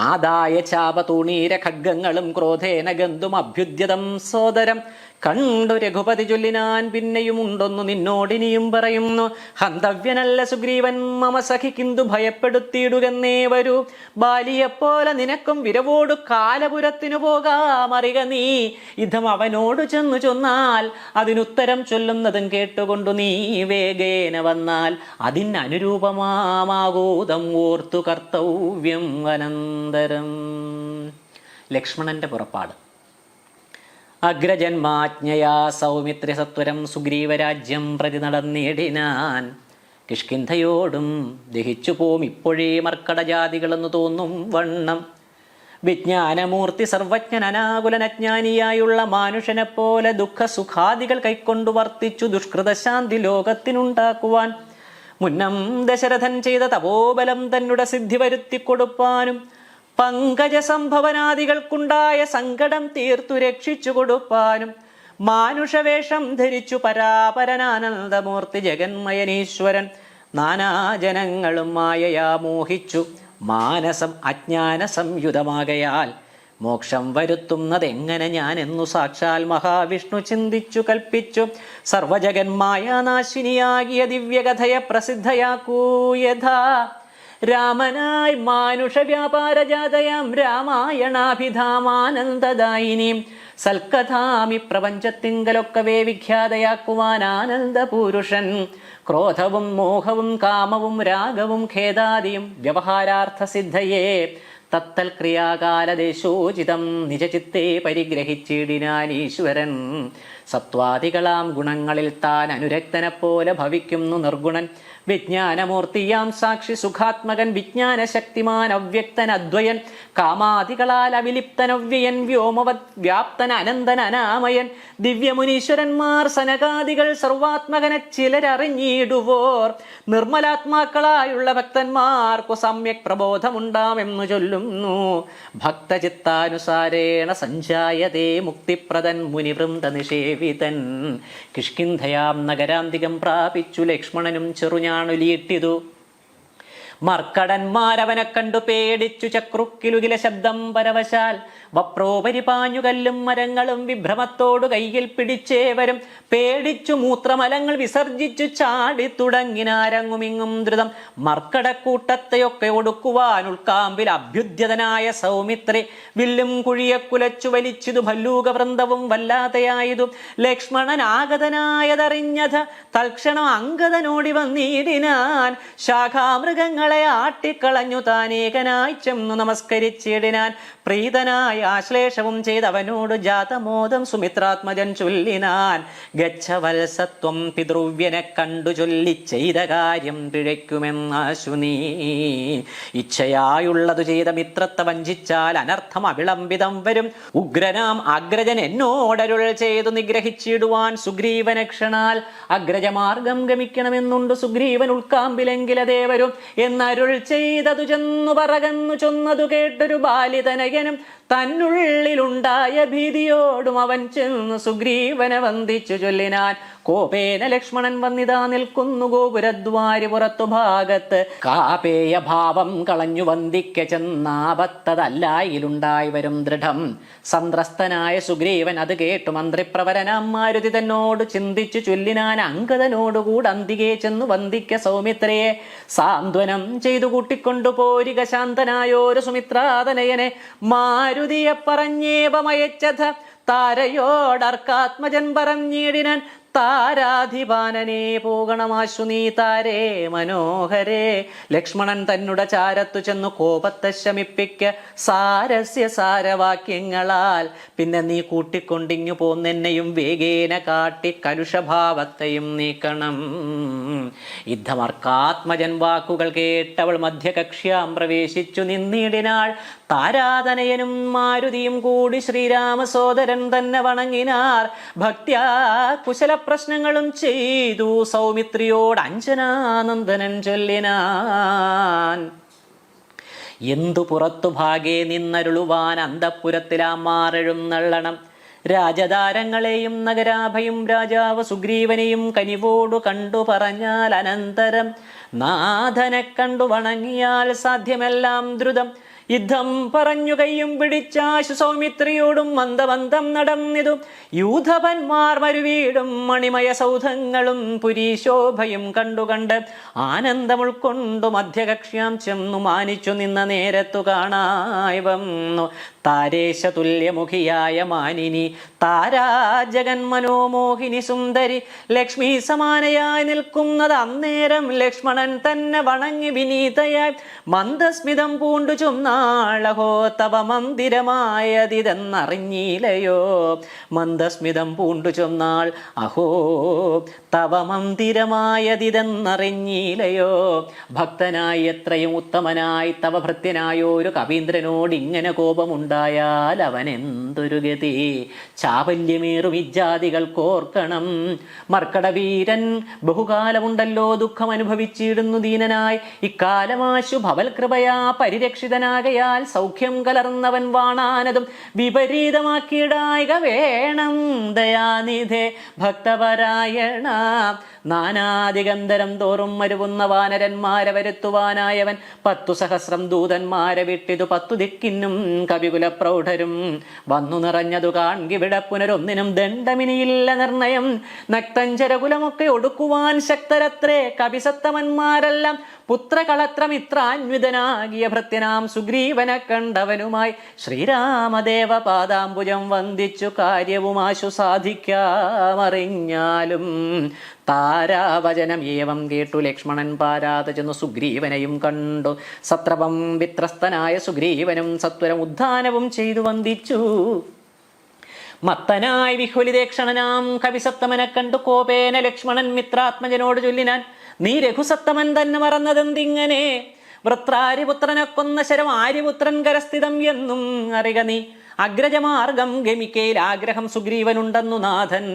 [SPEAKER 2] ആദായ ചാപതൂണീര ഖഡ്ഗങ്ങളും ക്രോധേന ഗന്ധും അഭ്യുദ്യതം സോദരം. കണ്ടു രഘുപതി ചൊല്ലിനാൻ, പിന്നെയും ഉണ്ടൊന്നു നിന്നോടിനിയും പറയുന്നു. ഹന്തവ്യനല്ല സുഗ്രീവൻ മമ സഖി കിന്തു ഭയപ്പെടുത്തിയിടുകന്നേ വരൂ. ബാലിയെപ്പോലെ നിനക്കും വിരവോടു കാലപുരത്തിനു പോകാമറിക നീ. യുദ്ധം അവനോട് ചെന്നു ചൊന്നാൽ അതിനുത്തരം ചൊല്ലുന്നതും കേട്ടുകൊണ്ടു നീ വേഗേന വന്നാൽ അതിനനുരൂപമാകൂതം ഓർത്തു കർത്തവ്യം അനന്തരം. ലക്ഷ്മണന്റെ പുറപ്പാട്. അഗ്രജന്മാജ്ഞയാ സൗമിത്രി സത്വരം സുഗ്രീവരാജ്യം പ്രതി നടന്നിടിനാൻ. കിഷ്കിന്ധയോടും ദഹിച്ചു പോം ഇപ്പോഴേ മർക്കടജാതികളെന്ന് തോന്നും വണ്ണം. വിജ്ഞാനമൂർത്തി സർവജ്ഞൻ അനാകുലനജ്ഞാനിയായുള്ള മാനുഷനെ പോലെ ദുഃഖസുഖാദികൾ കൈക്കൊണ്ടു വർത്തിച്ചു ദുഷ്കൃതശാന്തി ലോകത്തിനുണ്ടാക്കുവാൻ. മുന്നം ദശരഥൻ ചെയ്ത തപോബലം തന്നുടെ സിദ്ധി വരുത്തി കൊടുപ്പാനും പങ്കജ സംഭവനാദികൾക്കുണ്ടായ സങ്കടം തീർത്തു രക്ഷിച്ചു കൊടുപ്പാനും മാനുഷവേഷം ധരിച്ചു പരാപരനാനന്ദമൂർത്തി ജഗന്മയനീശ്വരൻ നാനാജനങ്ങളും മായയാ മോഹിച്ചു മാനസം അജ്ഞാന സംയുതമാകയാൽ മോക്ഷം വരുത്തുന്നതെങ്ങനെ ഞാൻ എന്നു സാക്ഷാൽ മഹാവിഷ്ണു ചിന്തിച്ചു കൽപ്പിച്ചു. സർവജഗന്മായാനാശിനിയാകിയ ദിവ്യകഥയെ പ്രസിദ്ധയാക്കൂ യഥാ. രാമനായി മാനുഷ വ്യാപാരജാതയാം രാമായണാഭിധാമാനന്ദദായിനീം സൽക്കഥാമി പ്രപഞ്ചത്തിങ്കലൊക്കവേ വിഖ്യാതയാക്കുവാൻ ആനന്ദപൂരുഷൻ. ക്രോധവും മോഹവും കാമവും രാഗവും ഖേദാദിയും വ്യവഹാരാർത്ഥ സിദ്ധയേ തത്തൽ ക്രിയാകാലദേശോചിതം നിജചിത്തേ പരിഗ്രഹിച്ചിടിനാൻ ഈശ്വരൻ. സത്വാദികളാം ഗുണങ്ങളിൽ താൻ അനുരക്തനെപ്പോലെ ഭവിക്കുന്നു നിർഗുണൻ. വിജ്ഞാനമൂർത്തിയാം സാക്ഷി സുഖാത്മകൻ വിജ്ഞാനശക്തിമാൻ അവ്യക്തൻ അദ്വയൻ. കാമാദികളാൽ അവിലിപ്തനവ്യയൻ വ്യോമവത് വ്യാപ്തൻ അനന്തൻ അനാമയൻ. ദിവ്യമുനീശ്വരന്മാർ സനകാദികൾ സർവാത്മകനെ ചിലരറിഞ്ഞിടുവോർ. നിർമ്മലാത്മാക്കളായുള്ള ഭക്തന്മാർക്കു സമ്യക് പ്രബോധമുണ്ടാമെന്നു ചൊല്ലുന്നു. ഭക്തചിത്താനുസാരേണ സഞ്ജായതേ മുക്തിപ്രദൻ മുനിവൃന്ദ നിഷേവിതൻ. കിഷ്കിന്ധയാം നഗരാന്തികം പ്രാപിച്ചു ലക്ഷ്മണനും ചെറുഞാണുലിയിട്ടിതു. മർക്കടന്മാരവനെ കണ്ടു പേടിച്ചു ചക്രുക്കിലുകില ശബ്ദം പരവശാൽ. വപ്രോപരിപാഞ്ഞുകല്ലും മരങ്ങളും വിഭ്രമത്തോടു കയ്യിൽ പിടിച്ചേവരും. പേടിച്ചു മൂത്രമലങ്ങൾ വിസർജിച്ചു ചാടി തുടങ്ങിനാരങ്ങുമിങ്ങും ദ്രുതം. മർക്കടക്കൂട്ടത്തെയൊക്കെ ഒടുക്കുവാൻ ഉൾക്കാമ്പിൽ അഭ്യുദ്യതനായ സൗമിത്രി വില്ലും കുഴിയെ കുലച്ചു വലിച്ചിതു. ഭല്ലൂകവൃന്ദവും വല്ലാതെയായതു. ലക്ഷ്മണൻ ആഗതനായതറിഞ്ഞത് തൽക്ഷണം അങ്കദനോടി വന്നിടിനാൻ. ശാഖാമൃഗങ്ങളെ ആട്ടിക്കളഞ്ഞു താനേകനായി ചെന്നു നമസ്കരിച്ചിടിനാൻ. പ്രീതനായ ആശ്ലേഷവും ചെയ്തവനോട് ജാതമോദം സുമിത്രാത്മജൻ ചൊല്ലിനാൻ. ഗച്ഛവത്സത്വം പിതൃവ്യനെ കണ്ടു ചൊല്ലി ചെയ്ത കാര്യം പിഴയ്ക്കുമെന്നാശു നീ. ഇച്ഛയായുള്ളതു ചെയ്ത മിത്രത്തെ വഞ്ചിച്ചാൽ അനർത്ഥം അവിളംബിതം വരും. ഉഗ്രനാം അഗ്രജൻ എന്നോടരുൾ ചെയ്തു നിഗ്രഹിച്ചിടുവാൻ സുഗ്രീവനക്ഷണാൽ. അഗ്രജമാർഗം ഗമിക്കണമെന്നുണ്ട് സുഗ്രീവൻ ഉൾക്കാമ്പിലെങ്കിലതേ വരും എന്നരുൾ ചെയ്തതു ചെന്നു പറകന്നു ചൊന്നതു കേട്ടൊരു ബാലിതനയനും തന്നുള്ളിലുണ്ടായ ഭീതിയോടും അവൻ ചെന്നു സുഗ്രീവനെ വന്ദിച്ചു ചൊല്ലിനാൻ. കോപേന ലക്ഷ്മണൻ വന്നിതാ നിൽക്കുന്നു ഗോപുരദ്വാരി പുറത്തു ഭാഗത്ത്. കാപേയ ഭാവം കളഞ്ഞു വന്ദിക്ക ചെന്നാപത്തതല്ലായിലുണ്ടായി വരും ദൃഢം. സന്ത്രസ്തനായ സുഗ്രീവൻ അത് കേട്ടു മന്ത്രിപ്രവരനാം മാരുതി തന്നോട് ചിന്തിച്ചു ചൊല്ലിനാൻ. അങ്കദനോടുകൂടെ അന്തികെ ചെന്നു വന്ദിക്ക സൗമിത്രയെ. സാന്ത്വനം ചെയ്തു കൂട്ടിക്കൊണ്ടു പോരിക ശാന്തനായോരു സുമിത്രാതനയനെ. മാരുതിയെ പറഞ്ഞേവമയച്ചത് താരയോടർക്കാത്മജൻ പറഞ്ഞിടിനാൻ. താരാധിപാനനെ പോകണമാശു നീ താരേ മനോഹരേ. ലക്ഷ്മണൻ തന്നുടെ ചാരത്തു ചെന്നു കോപത്തെ ശമിപ്പിക്ക സാരസ്യ സാരവാക്യങ്ങളാൽ. പിന്നെ നീ കൂട്ടിക്കൊണ്ടിങ്ങു പോന്നെന്നെയും വേഗേന കാട്ടി കലുഷഭാവത്തെയും നീക്കണം. യുദ്ധമർക്കാത്മജൻ വാക്കുകൾ കേട്ടവൾ മധ്യകക്ഷ്യാം പ്രവേശിച്ചു നിന്നിടിനാൾ. താരാതനയനും മാരുതിയും കൂടി ശ്രീരാമസോദരൻ തന്നെ വണങ്ങിനാർ. ഭക്ത്യാ കുശല പ്രശ്നങ്ങളും ചെയ്തു സൗമിത്രിയോട് അഞ്ജനാനന്ദനൻ ചൊല്ലിനാൻ. എന്തു പുറത്തു ഭാഗേ നിന്നരുളുവാൻ അന്തഃപുരത്തിലാമാറെഴുന്നള്ളണം. രാജധാരങ്ങളെയും നഗരാഭയും രാജാവ് സുഗ്രീവനെയും കനിവോടു കണ്ടു പറഞ്ഞാൽ അനന്തരം നാഥനെ കണ്ടു വണങ്ങിയാൽ സാധ്യമെല്ലാം ദ്രുതം. യുദ്ധം പറഞ്ഞു കയ്യും പിടിച്ചാശു സൗമിത്രിയോടും മന്ദമന്ദം നടന്നിതു. യൂഥപന്മാർ മരുവീടും മണിമയ സൗധങ്ങളും പുരീശോഭയും കണ്ടുകണ്ട് ആനന്ദം ഉൾക്കൊണ്ടു മധ്യകക്ഷ്യാം ചെന്നു മാനിച്ചു നിന്ന നേരത്തു കാണായി വന്നു. താരേശ തുല്യമുഖിയായ മാനിനി താരാജഗന്മനോമോഹിനി സുന്ദരി ലക്ഷ്മി സമാനയായി നിൽക്കുന്നത് അന്നേരം ലക്ഷ്മണൻ തന്നെ വണങ്ങി വിനീതയായി മന്ദസ്മിതം പൂണ്ടു ചൊന്നാളഹോ തവ മന്ദിരമായതിതെന്നറിഞ്ഞില്ലയോ. മന്ദസ്മിതം പൂണ്ടു ചൊന്നാൾ അഹോ തവ മന്ദിരമായതിതെന്നറിഞ്ഞില്ലയോ. ഭക്തനായി എത്രയും ഉത്തമനായി തവ ഭൃത്യനായോരു കവീന്ദ്രനോട് ഇങ്ങനെ കോപമുണ്ട് ഉണ്ടായാൽ അവൻ എന്തൊരു ഗതി. ചാപല്യമേറും ഇജ്ജാതികൾ കോർക്കണം. മർക്കടവീരൻ ബഹുകാലമുണ്ടല്ലോ ദുഃഖം അനുഭവിച്ചിടുന്നു ദീനനായി. ഇക്കാലമാശു ഭവൽ കൃപയാ പരിരക്ഷിതനാകയാൽ സൗഖ്യം കലർന്നവൻ വാണാനതും വിപരീതമാക്കിയിടായിക വേണം. ദയാനിധേ ഭക്തപരായണ. നാനാദിഗന്ധരം തോറും മരുവുന്ന വാനരന്മാരെ വരുത്തുവാനായവൻ 10 സഹസ്രം ദൂതന്മാരെ വിട്ടിതു 10 ദിക്കിന്നും കവികുല പ്രൗഢരും വന്നു നിറഞ്ഞതു കാൺകിവിട പുനരൊന്നിനും ദണ്ഡമിനിയില്ല നിർണയം. നക്തഞ്ചരകുലമൊക്കെ ഒടുക്കുവാൻ ശക്തരത്രേ കവിസത്തമന്മാരെല്ലാം. പുത്രകളത്രമിത്രാന്വിതനാകിയ ഭൃത്യനാം സുഗ്രീവനെ കണ്ടവനുമായി ശ്രീരാമദേവ പാദാംബുജം വന്ദിച്ചു കാര്യവും ആശു സാധിക്കാമറിഞ്ഞാലും. താരാവചനം ഏവം കേട്ടു ലക്ഷ്മണൻ പാരാതെ ചെന്നു സുഗ്രീവനെയും കണ്ടു. സത്രപം വിത്രസ്തനായ സുഗ്രീവനും സത്വരം ഉദ്ധാനവും ചെയ്തു വന്ദിച്ചു. മത്തനായി വിഹുലിതേക്ഷണനാം കവിസത്തമനെ കണ്ടു കോപേന ലക്ഷ്മണൻ മിത്രാത്മജനോട് ചൊല്ലിനാൻ, നീ രഘുസത്തമൻ തന്നെ മറന്നതെന്തിങ്ങനെ? വൃത്രാരിപുത്രനെ കൊന്ന ശരം ആര്യപുത്രൻ കരസ്ഥിതം എന്നും അറിക നീ. അഗ്രജമാർഗം ഗമിക്കയിൽ ആഗ്രഹം സുഗ്രീവനുണ്ടെന്നു നാഥൻ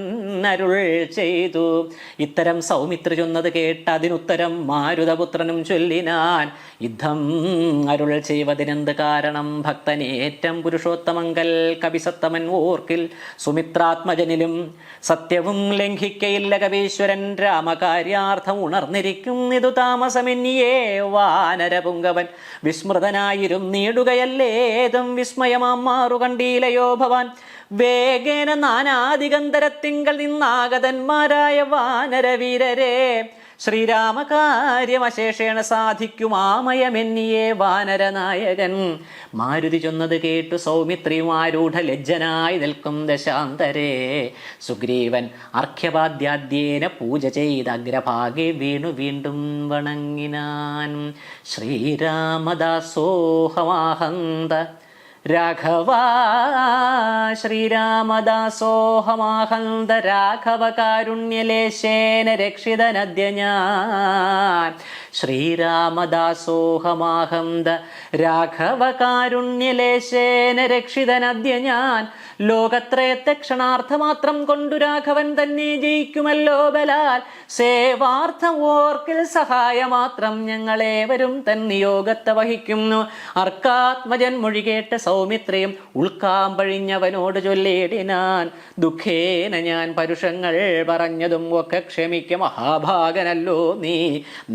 [SPEAKER 2] അരുൾ ചെയ്തു. ഇത്തരം സൗമിത്രി ചൊന്നത് കേട്ട് അതിനുത്തരം മാരുതപുത്രനും ചൊല്ലിനാൻ, യുദ്ധം അരുൾ ചെയ്വതിനെന്ത് കാരണം? ഭക്തനേറ്റം പുരുഷോത്തമങ്കൽ കവിസത്തമൻ ഓർക്കിൽ. സുമിത്രാത്മജനിലും സത്യവും ലംഘിക്കയില്ല കവീശ്വരൻ. രാമകാര്യാർത്ഥം ഉണർന്നിരിക്കും ഇതു താമസമെന്നിയേ വാനരപുങ്കവൻ. വിസ്മൃതനായിരും നീടുകയല്ലേതും വിസ്മയമാം മാറുക ണ്ടീലയോ ഭവാൻ. വേഗേന നാനാദിഗന്ധരത്തിങ്കൽ നിന്നാഗതന്മാരായ വാനരവീരരെ ശ്രീരാമകാര്യമശേഷേണ സാധിക്കുമാമയമെന്നിയേ വാനരനായകൻ. മാരുതി ചൊന്നത് കേട്ടു സൗമിത്രിയും ആരൂഢ ലജ്ജനായി നിൽക്കും ദശാന്തരേ. സുഗ്രീവൻ അർഘ്യപാദ്യാദ്യേന പൂജ ചെയ്ത് അഗ്രഭാഗെ വീണു വീണ്ടും വണങ്ങിനാൻ. ശ്രീരാമദാസോഹമാഹന്ത രാഘവ. ശ്രീരാമദാസോഹമാഹന്ത രാഘവ കാരുണ്യലേശേന രക്ഷിതനദ്യ ഞാൻ. ശ്രീരാമദാസോഹമാഹന്ത രാഘവ കാരുണ്യലേശേന രക്ഷിതനദ്യ ഞാൻ. ലോകത്രയത്തെ ക്ഷണാർത്ഥമാത്രം കൊണ്ടു രാഘവൻ തന്നെ ജയിക്കുമല്ലോ ബലാൽ. സേവാർത്ഥം ഓർക്കിൽ സഹായമാത്രം ഞങ്ങളേവരും തൻ നിയോഗത്തെ വഹിക്കുന്നു. അർക്കാത്മജൻ മൊഴി കേട്ട് സൗമിത്രയും ഉൾക്കാമ്പഴിഞ്ഞവനോട് ചൊല്ലിയിടിനാൻ, ദുഃഖേന ഞാൻ പരുഷങ്ങൾ പറഞ്ഞതും ഒക്കെ ക്ഷമിക്കും മഹാഭാഗനല്ലോ നീ.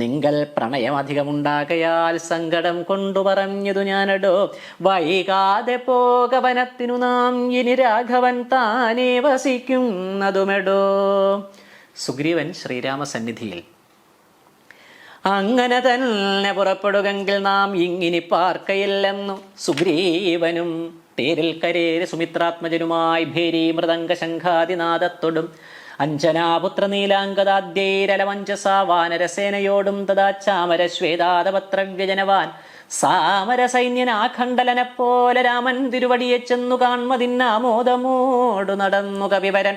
[SPEAKER 2] നിങ്കൽ പ്രണയം അധികമുണ്ടാകയാൽ സങ്കടം കൊണ്ടു പറഞ്ഞതു ഞാനടോ. വൈകാതെ പോകവനത്തിനു നാം ഇനി രാഘവൻ താനേ വസിക്കുന്നതുമെടോ. സുഗ്രീവൻ ശ്രീരാമസന്നിധിയിൽ, അങ്ങനെ തന്നെ പുറപ്പെടുകെങ്കിൽ നാം ഇങ്ങിനി പാർക്കയില്ലെന്നു സുഗ്രീവനും തേരിൽ കരേറി സുമിത്രാത്മജനുമായി ഭേരി മൃദംഗ ശംഖാദിനാദത്തോടും അഞ്ജനാപുത്ര നീലാംഗദാദ്യൈരലമഞ്ജസ വാനരസേനയോടും തഥാ ചാമര ശ്വേതാദപത്രവ്യജനവാൻ സാമര സൈന്യനാഖണ്ഡലനെ പോലെ രാമൻ തിരുവടിയെ ചെന്നു കാൺമതിന്നാമോദമോടു നടന്നു കവിവരൻ.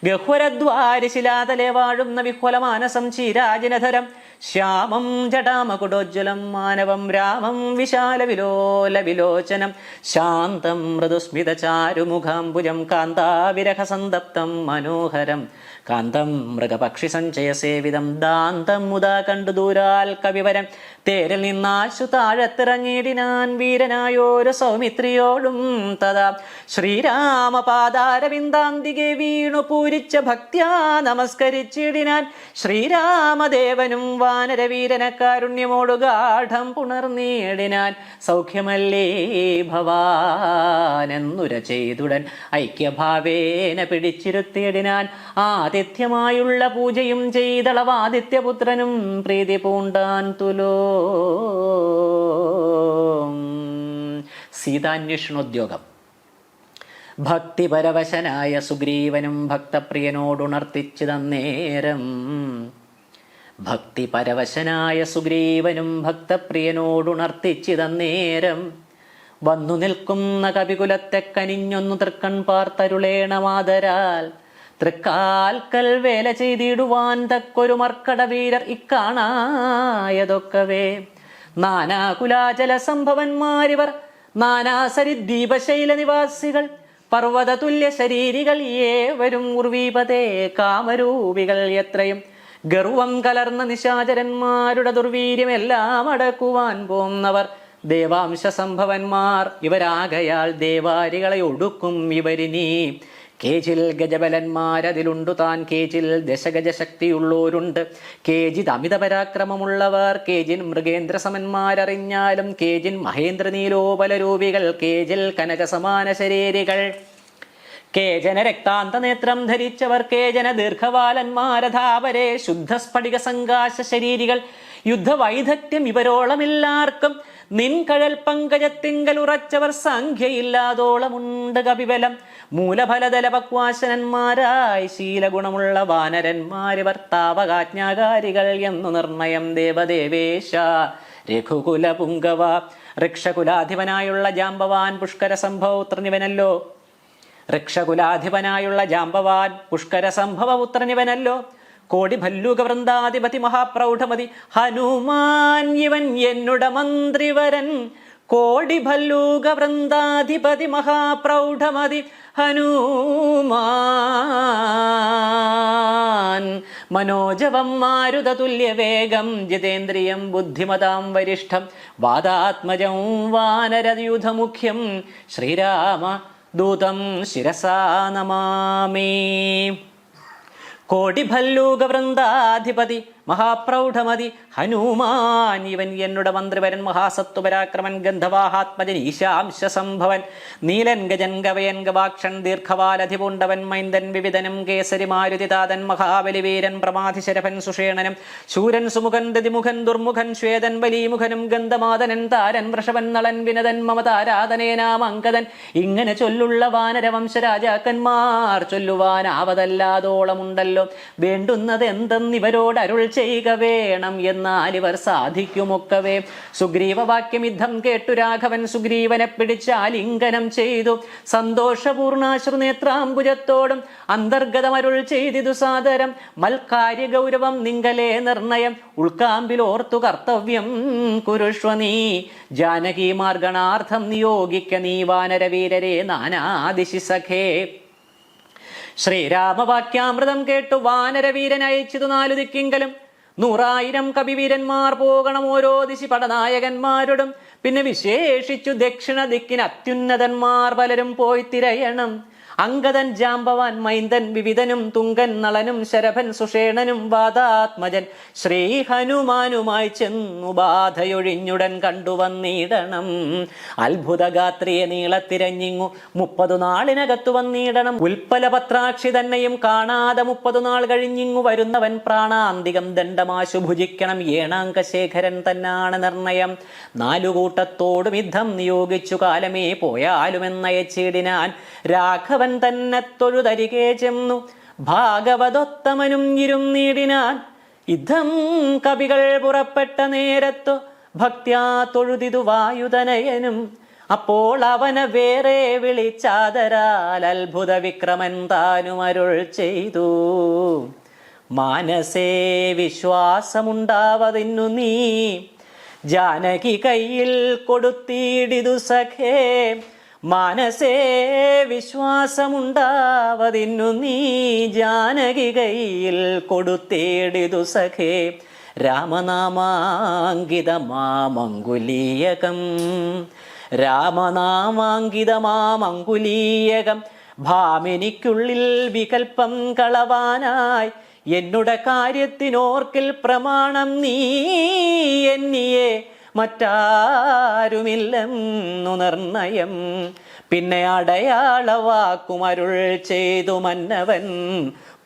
[SPEAKER 2] ഗഹ്വരദ്വാരശിലാതലെ വാഴുന്ന വിഹ്വലമാനസം ചീരാജിനധരം ശ്യാമം ജടാമകുടോജ്വലം മാനവം രാമം വിശാല വിലോല വിലോചനം ശാന്തം മൃദുസ്മിത ചാരുമുഖാംബുജം കാന്താവിരഹ സന്തപ്തം മനോഹരം കാന്തം മൃഗപക്ഷി സഞ്ചയ സേവിതം ദാന്തം മുതാ കണ്ടു ദൂരാൽ കവിവരൻ. തേരിൽ നിന്നാശു താഴത്തിറങ്ങിയിടിനാൻ വീരനായോരു സൗമിത്രിയോടും തഥാ ശ്രീരാമപാദാരവിന്ദാന്തികെ വീണു പൂരിച്ച ഭക്ത്യാ നമസ്കരിച്ചിടിനാൻ. ശ്രീരാമദേവനും വാനരവീരന കാരുണ്യമോടു ഗാഠം പുണർന്നീടിനാൻ. സൗഖ്യമല്ലേ ഭവാനെന്നുര ചെയ്തുടൻ ഐക്യഭാവേന പിടിച്ചിരുത്തിയിടിനാൻ. ആതിഥ്യമായുള്ള പൂജയും ചെയ്തളവാദിത്യപുത്രനും പ്രീതി പൂണ്ടാൻ തുലോ. സീതാന്വേഷണോദ്യോഗം. ഭക്തിപരവശനായ സുഗ്രീവനും ഭക്തപ്രിയനോടുണർത്തിച്ചു തന്നേരം. ഭക്തിപരവശനായ സുഗ്രീവനും ഭക്തപ്രിയനോടുണർത്തിച്ചു തന്നേരം വന്നു നിൽക്കുന്ന കവികുലത്തെ കനിഞ്ഞൊന്നു തൃക്കൺ പാർത്തരുളേണമാതരാൽ. തൃക്കാൽക്കൽ വേല ചെയ്തിടുവാൻ തക്കൊരു മർക്കടവീരർ ഇക്കാണായതൊക്കവേ. നാനാകുലാചല സംഭവന്മാരിവർ നാനാസരി ദ്വീപശൈല നിവാസികൾ പർവ്വത തുല്യ ശരീരികൾ ഏവരും ഉർവീപതേ കാമരൂപികൾ എത്രയും ഗർവം കലർന്ന നിശാചരന്മാരുടെ ദുർവീര്യം എല്ലാം അടക്കുവാൻ പോന്നവർ ദേവാംശ സംഭവന്മാർ ഇവരാകയാൽ ദേവാരികളെ ഒടുക്കും ഇവരിനി. കേജിൽ ഗജബലന്മാരതിലുണ്ടു താൻ, കേജിൽ ദശഗജ ശക്തിയുള്ളോരുണ്ട്, കേജിത് അമിത പരാക്രമമുള്ളവർ, കേജിൻ മൃഗേന്ദ്ര സമന്മാരറിഞ്ഞാലും, കേജിൻ മഹേന്ദ്ര നീലോപലരൂപികൾ, കേജിൽ കനക സമാന ശരീരികൾ, കേജന രക്താന്ത നേത്രം ധരിച്ചവർ, കേജന ദീർഘവാലന്മാരധാവരെ ശുദ്ധസ്ഫടിക സങ്കാശ ശരീരികൾ. യുദ്ധവൈദഗ്ധ്യം ഇവരോളമില്ലാർക്കും, നിൻ കഴൽ പങ്കജത്തിങ്കൽ ഉറച്ചവർ സംഖ്യയില്ലാതോളമുണ്ട് കപിബലം. മൂലഫലതല പക്വാശനന്മാരായി ശീലഗുണമുള്ള വാനരന്മാരിവർ താവകാജ്ഞാകാരികൾ എന്നു നിർണയം. ദേവദേവേശ രഘുകുല പുങ്കവ, ഋക്ഷകുലാധിപനായുള്ള ജാമ്പവാൻ പുഷ്കര സംഭവപുത്രനിവനല്ലോ. ഋക്ഷകുലാധിപനായുള്ള ജാമ്പവാൻ പുഷ്കര സംഭവപുത്രനിവനല്ലോ. കോടി ഭല്ലൂക വൃന്ദാധിപതി മഹാപ്രൗഢമതി ഹനുമാൻ ഇവൻ എന്നുട മന്ത്രിവരൻ. കോടി ഭല്ലൂക വൃന്ദാധിപതി മഹാപ്രൗഢമതി ഹനുമാൻ. മനോജവം മാരുത തുല്യവേഗം ജിതേന്ദ്രിയം ബുദ്ധിമതാം വരിഷ്ഠം വാദാത്മജം വാനരയൂഥമുഖ്യം ശ്രീരാമ ദൂതം ശിരസാ നമാമി. കോടി ഭല്ലൂക വൃന്ദാധിപതി മഹാപ്രൗഢമതി ഹനുമാൻ ഇവൻ എന്നുട മന്ത്രിവരൻ. മഹാസത്വപരാക്രമൻ ഗന്ധവാഹാത്മജൻ ഈശാംശ സംഭവൻ. നീലൻ ഗജൻ ഗവയൻ ഗവാക്ഷൻ ദീർഘവാലധിപുണ്ടവൻ മൈന്ദൻ വിവിധനും കേസരി മാരുതിതാതൻ മഹാബലിവീരൻ പ്രമാധിശരഭൻ സുഷേണനും ശൂരൻ സുമുഖൻ ദതിമുഖൻ ദുർമുഖൻ ശ്വേതൻ ബലീമുഖനും ഗന്ധമാതനൻ താരൻ വൃഷഭൻ നളൻ വിനതൻ മമതാരാധനേനാമങ്കദൻ. ഇങ്ങനെ ചൊല്ലുള്ള വാനരവംശരാജാക്കന്മാർ ചൊല്ലുവാനാവതല്ലാതോളമുണ്ടല്ലോ. വേണ്ടുന്നത് എന്തെന്നിവരോട് അരുൾ ചെയ്യുക വേണം, എന്നാൽ ഇവർ സാധിക്കുമൊക്കവേ. സുഗ്രീവവാക്യം യുദ്ധം കേട്ടു രാഘവൻ സുഗ്രീവനെ പിടിച്ചാലിംഗനം ചെയ്തു. സന്തോഷപൂർണാശ്രുനേത്രാംബുജത്തോടും അന്തർഗതമരുൾ ചെയ്തിതു സാദരം. മൽക്കാര്യ ഗൗരവം നിങ്കലേ നിർണയം ഉൾക്കാമ്പിലോർത്തു കർത്തവ്യം കുരുഷ്വ നീ. ജാനകി മാർഗണാർത്ഥം നിയോഗിക്ക നീ വാനരവീരരെ നാനാദിശി സഖേ. ശ്രീരാമവാക്യാമൃതം കേട്ടു വാനരവീരൻ അയച്ചിതു 4 ദിക്കിങ്കലും 100,000 കവിവീരന്മാർ പോകണം ഓരോ ദിശി പടനായകന്മാരോടും. പിന്നെ വിശേഷിച്ചു ദക്ഷിണ ദിക്കിന് അത്യുന്നതന്മാർ പലരും പോയി തിരയണം. അങ്കദൻ ജാമ്പവാൻ മൈന്ദൻ വിവിധനും തുങ്കൻ നളനും ശരഭൻ സുഷേണനും വാദാത്മജൻ ശ്രീ ഹനുമാനുമായി ചെന്നു ബാധയൊഴിഞ്ഞുടൻ കണ്ടുവന്നിടണം. അത്ഭുതഗാത്രിയെ നീളത്തിരഞ്ഞിങ്ങു 30 നാളിനകത്തു വന്നിടണം. ഉൽപ്പലപത്രാക്ഷി തന്നെയും കാണാതെ 30 നാൾ കഴിഞ്ഞിങ്ങു വരുന്നവൻ പ്രാണാന്തികം ദണ്ഡമാശു ഭുജിക്കണം. ഏണാങ്കശേഖരൻ തന്നാണ് നിർണയം. 4 കൂട്ടത്തോടും യുദ്ധം നിയോഗിച്ചു കാലമേ പോയാലുമെന്നയച്ചിടിനാൻ. രാഘവൻ തന്നെ തൊഴുതരികെ ചെന്നു ഭാഗവതോത്തമനും ഇരുന്നീടിനാൻ. യുദ്ധം കവികൾ പുറപ്പെട്ട നേരത്തു ഭക്ത്യാ തൊഴുതിതു വായുതനയനും. അപ്പോൾ അവനെ വേറെ വിളിച്ചാദരാൽ അത്ഭുത വിക്രമൻ താനും അരുൾ ചെയ്തു. മാനസേ വിശ്വാസമുണ്ടാവതിന്നു നീ ജാനകി കയ്യിൽ കൊടുത്തിടിതു സഖേ. മാനസേ വിശ്വാസമുണ്ടാവതിന്നു നീ ജാനകി കയ്യിൽ കൊടുത്തേടിതു സഖേ. രാമനാമാങ്കിതമാമങ്കുലീയകം രാമനാമാങ്കിതമാമങ്കുലീയകം. ഭാമിനിക്കുള്ളിൽ വികൽപ്പം കളവാനായി എന്നുടെ കാര്യത്തിനോർക്കിൽ പ്രമാണം നീ എന്നിയെ മറ്റാരുമില്ലെന്നു നിർണയം. പിന്നെ അടയാളവാക്കുമരുൾ ചെയ്തു മന്നവൻ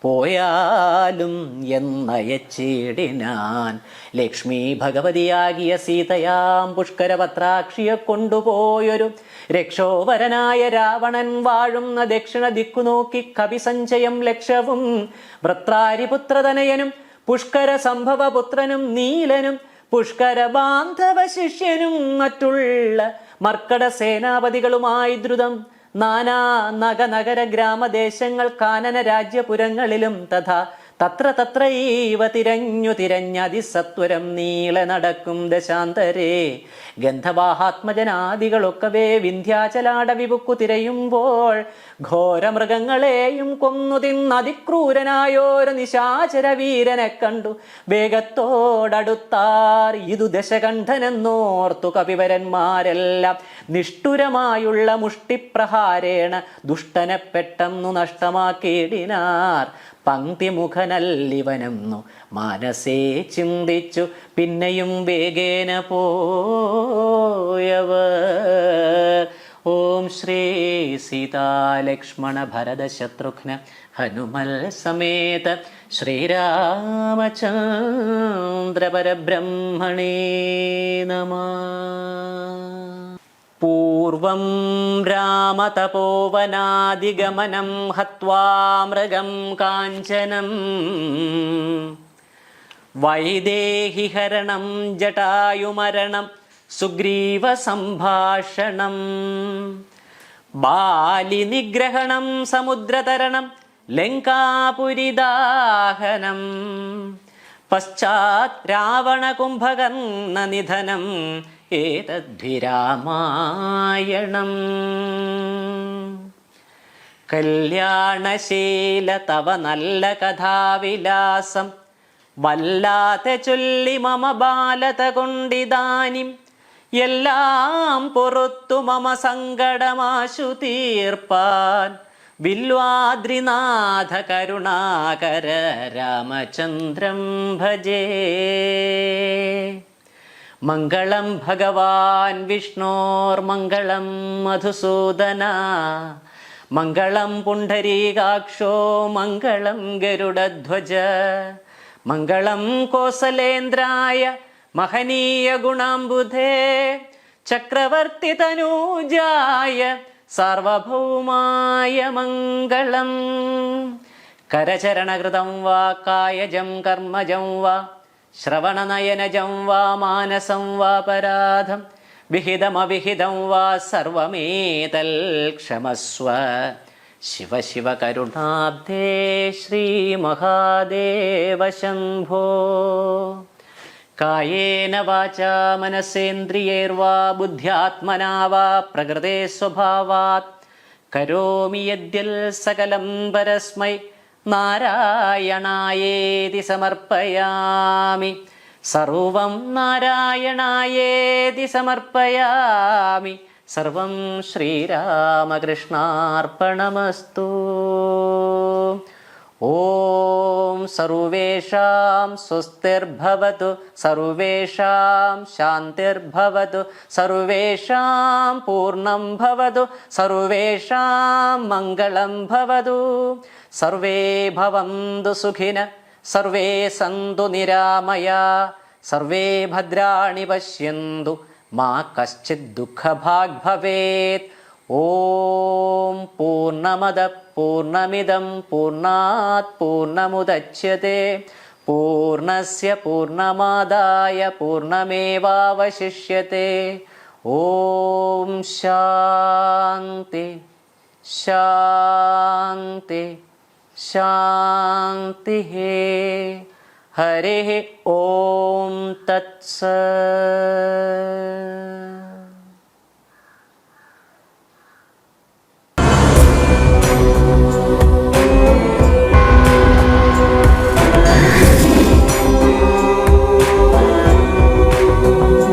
[SPEAKER 2] പോയാലും എന്നയച്ചിടിനാൻ. ലക്ഷ്മി ഭഗവതിയാകിയ സീതയാം പുഷ്കരപത്രാക്ഷിയെ കൊണ്ടുപോയൊരു രക്ഷോവരനായ രാവണൻ വാഴുന്ന ദക്ഷിണ ദിക്കു നോക്കി കവിസഞ്ചയം ലക്ഷവും വൃത്രാരിപുത്രതനയനും പുഷ്കര സംഭവപുത്രനും നീലനും പുഷ്കര ബാന്ധവ ശിഷ്യനും മറ്റുള്ള മർക്കട സേനാപതികളുമായി ദ്രുതം നാനാ നഗനഗര ഗ്രാമദേശങ്ങൾ കാനന രാജ്യപുരങ്ങളിലും തഥാ തത്ര തത്രൈവ തിരഞ്ഞു തിരഞ്ഞതിസത്വരം നീളെ നടക്കും ദശാന്തരേ. ഗന്ധവാഹാത്മജനാദികളൊക്കവേ വിന്ധ്യാചലാട വിപുക്കു തിരയുമ്പോൾ ഘോരമൃഗങ്ങളെയും കൊന്നു തിന്നതിക്രൂരനായോരു നിശാചര വീരനെ കണ്ടു വേഗത്തോടടുത്താർ. ഇതു ദശകണ്ഠനെന്നോർത്തു കപിവരന്മാരെല്ലാം നിഷ്ഠുരമായുള്ള മുഷ്ടിപ്രഹാരേണ ദുഷ്ടനെ പെട്ടെന്നു നഷ്ടമാക്കിയിടിനാർ. പങ്ക്തിമുഖനല്ലിവനെന്നു മാനസേ ചിന്തിച്ചു പിന്നെയും വേഗേന പോയവർ. ഓം ശ്രീ സീതാലക്ഷ്മണ ഭരത ശത്രുഘ്ന ഹനുമൽ സമേത ശ്രീരാമചന്ദ്ര പരബ്രഹ്മണേ നമഃ. പൂർവം രാമതപോവനാദിഗമനം ഹത്വാ മൃഗം കാഞ്ചനം വൈദേഹിഹരണം ജടായുമരണം സുഗ്രീവ സംഭാഷണം ബാലിനിഗ്രഹണം സമുദ്രതരണം ലങ്കാപുരിദാഹനം പശ്ചാത് രാവണകുംഭകർണ നിധനം ഏതദ്ഭിരാമായണം. കല്യാണശീല തവ നല്ല കഥാവിലാസം വല്ലാതെ ചൊല്ലി മമ ബാലത കൊണ്ടിതാനിം എല്ലാം പൊറത്തു മമ സങ്കടമാശു തീർപ്പാൻ ബില്വാദ്രിനാഥ കരുണാകര രാമചന്ദ്രം ഭജേ. മംഗളം ഭഗവാൻ വിഷ്ണോർമംഗളം മധുസൂദന മംഗളം പുണ്ഡരീകാക്ഷോ മംഗളം ഗരുഡധ്വജ മംഗളം കോസലേന്ദ്രായ മഹനീയ ഗുണാംബുധേ ചക്രവർത്തി തനൂജായ സാർവഭൗമായ മംഗളം. കരചരണകൃതം വാ കായജം കർമ്മജം വാ ശ്രവണനയനജം വാ മാനസം വാ പരാധം വിഹിതമവിഹിതം വാ സർവമേതൽ ക്ഷമസ്വ. ശിവ ശിവ കരുണാബ്ധേ ശ്രീ മഹാദേവ ശംഭോ. കായേന വാചാ മനസേന്ദ്രിയൈർവാ ബുദ്ധ്യാത്മനാ വാ പ്രകൃതേ സ്വഭാവാത് കരോമി യദ്യൽ സകലം പരസ്മൈ നാരായണായേതി സമർപ്പയാമി. സർവം നാരായണായേതി സമർപ്പയാമി. സർവം ശ്രീരാമകൃഷ്ണാർപ്പണമസ്തു. ഓം സർവേഷാം സ്വസ്തിർഭവതു സർവേഷാം ശാന്തിർഭവതു സർവേഷാം പൂർണ്ണം ഭവതു സർവേഷാം മംഗളം ഭവതു. സർവേ ഭവന്തു സുഖിന സർവേ സന്തു നിരാമയാ സർവേ ഭദ്രാണി പശ്യന്തു മാ കശ്ചിത് ദുഃഖഭാഗ് ഭവേത്. ഓം പൂർണ്ണമദ പൂർണ്ണമിദം പൂർണ്ണാത് പൂർണ്ണമുദച്യത്തെ പൂർണ്ണസ്യ പൂർണ്ണമാദായ പൂർണ്ണമേവാവശിഷ്യത്തെ. ഓം ശാന്തി ശാന്തി ശാന്തി. ഹരി ഓം തത്സത്.